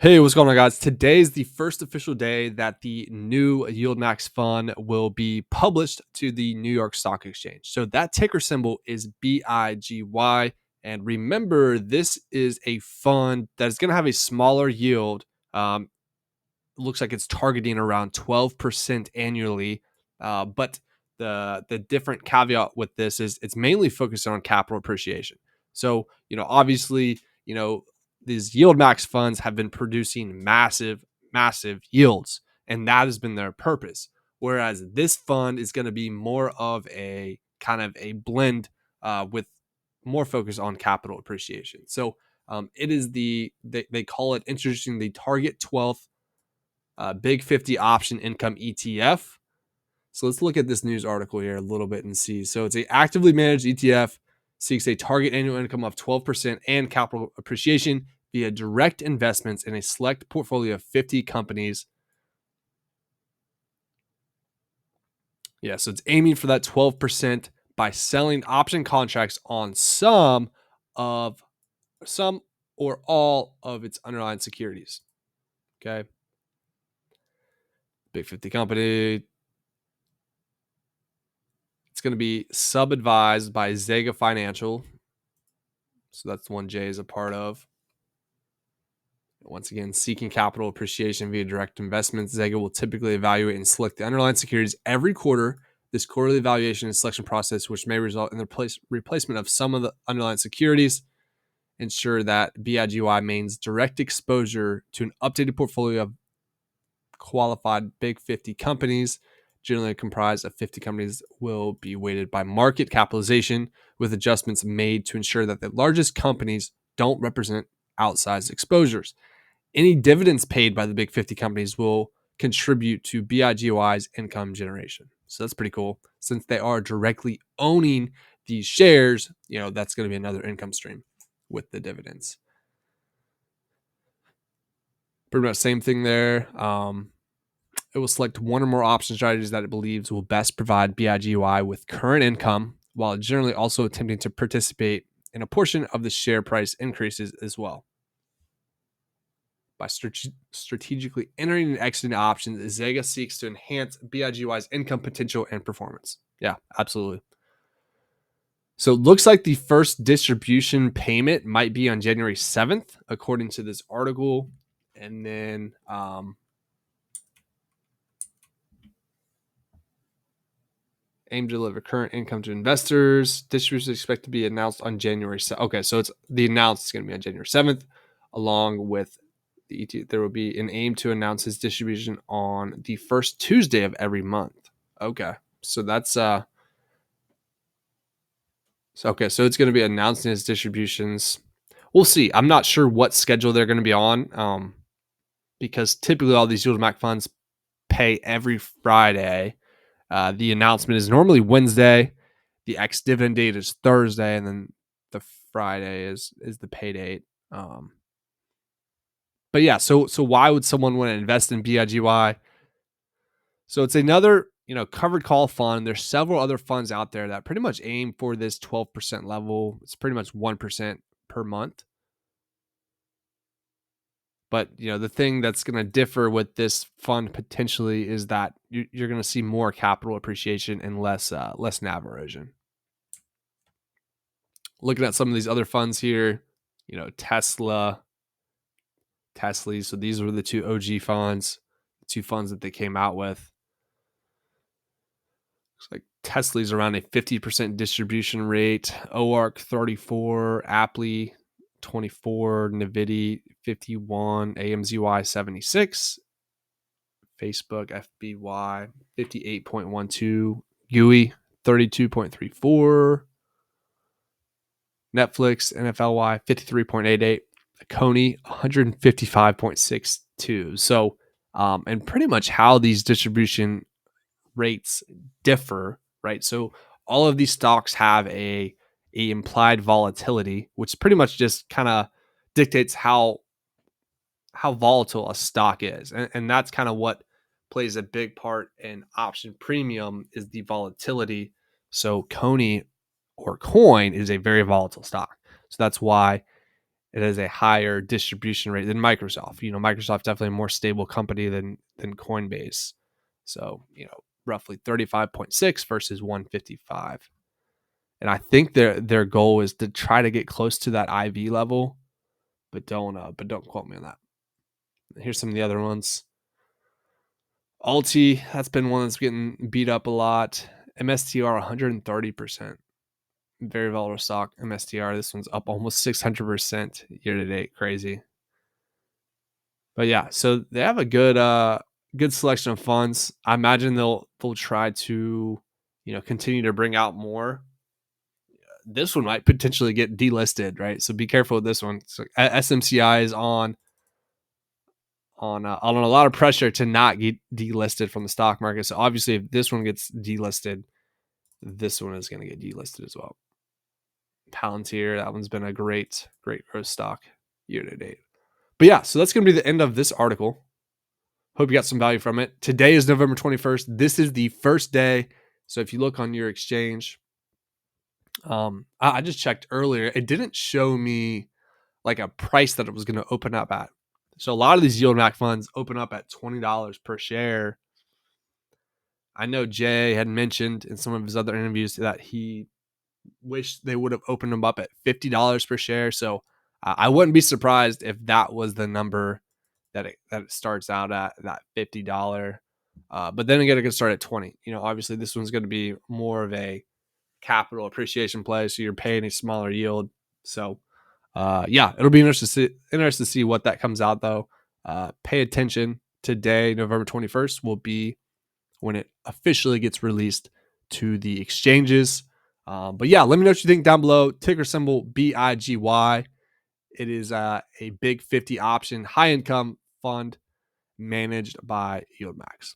Hey, what's going on, guys? Today is the first official day that the new YieldMax fund will be published to the New York Stock Exchange. So that ticker symbol is BIGY. And remember, this is a fund that is going to have a smaller yield. Looks like it's targeting around 12% annually. But the different caveat with this is it's mainly focused on capital appreciation. So, obviously, these yield max funds have been producing massive yields, and that has been their purpose. Whereas this fund is going to be more of a kind of a blend with more focus on capital appreciation. So it is they call it introducing the Target 12th Big 50 option income ETF. So let's look at this news article here a little bit and see. So it's a actively managed ETF, seeks a target annual income of 12% and capital appreciation via direct investments in a select portfolio of 50 companies. Yeah, so it's aiming for that 12% by selling option contracts on some or all of its underlying securities. Okay. Big 50 company. It's going to be sub-advised by Zega Financial. So that's the one Jay is a part of. Once again, seeking capital appreciation via direct investments, Zega will typically evaluate and select the underlying securities every quarter. This quarterly evaluation and selection process, which may result in the replacement of some of the underlying securities, ensure that BIGY maintains direct exposure to an updated portfolio of qualified Big 50 companies, generally comprised of 50 companies, will be weighted by market capitalization, with adjustments made to ensure that the largest companies don't represent outsized exposures. Any dividends paid by the Big 50 companies will contribute to BIGY's income generation. So that's pretty cool. Since they are directly owning these shares, that's going to be another income stream with the dividends. Pretty much same thing there. It will select one or more option strategies that it believes will best provide BIGY with current income, while generally also attempting to participate in a portion of the share price increases as well. By strategically entering and exiting options, Zega seeks to enhance BIGY's income potential and performance. Yeah, absolutely. So it looks like the first distribution payment might be on January 7th, according to this article. And then aim to deliver current income to investors. Distributions expect to be announced on January 7th. Okay, so it's the announced is going to be on January 7th, along with the ETF. There will be an aim to announce his distribution on the first Tuesday of every month. Okay, so that's so it's going to be announcing his distributions. We'll see. I'm not sure what schedule they're going to be on, because typically all these YieldMax funds pay every Friday. The announcement is normally Wednesday. The ex-dividend date is Thursday, and then the Friday is the pay date. But yeah, so why would someone want to invest in BIGY? So it's another covered call fund. There's several other funds out there that pretty much aim for this 12% level. It's pretty much 1% per month. But the thing that's going to differ with this fund potentially is that you're going to see more capital appreciation and less NAV erosion. Looking at some of these other funds here, Tesla. So these were the two OG funds, two funds that they came out with. Looks like Tesla's around a 50% distribution rate, OARC 34, Apple 24, Nvidia 51, AMZY 76, Facebook FBY 58.12, GUI 32.34, Netflix NFLY 53.88, Coney 155.62. So, and pretty much how these distribution rates differ, right? So all of these stocks have a implied volatility, which pretty much just kind of dictates how volatile a stock is, and that's kind of what plays a big part in option premium is the volatility. So Coney or Coin is a very volatile stock, so that's why it has a higher distribution rate than Microsoft. Microsoft definitely a more stable company than Coinbase. So, roughly 35.6 versus 155. And I think their goal is to try to get close to that IV level, but don't quote me on that. Here's some of the other ones. Alti, that's been one that's getting beat up a lot. MSTR 130%. Very volatile stock. MSTR, this one's up almost 600% year to date. Crazy. But yeah, so they have a good selection of funds. I imagine they'll try to, continue to bring out more. This one might potentially get delisted, right? So be careful with this one. So SMCI is on a lot of pressure to not get delisted from the stock market. So obviously, if this one gets delisted, this one is going to get delisted as well. Palantir, that one's been a great growth stock year to date. But yeah, so that's going to be the end of this article. Hope you got some value from it. Today is November 21st. This is the first day. So if you look on your exchange, I just checked earlier. It didn't show me like a price that it was going to open up at. So a lot of these YieldMax funds open up at $20 per share. I know Jay had mentioned in some of his other interviews that he wished they would have opened them up at $50 per share. So I wouldn't be surprised if that was the number that it starts out at, that $50. But then again, it could start at 20. Obviously this one's going to be more of a capital appreciation play, so you're paying a smaller yield. So yeah, it'll be interesting to see what that comes out though. Pay attention. Today, November 21st, will be when it officially gets released to the exchanges. But yeah, let me know what you think down below. Ticker symbol BIGY. It is a big 50 option high income fund managed by YieldMax.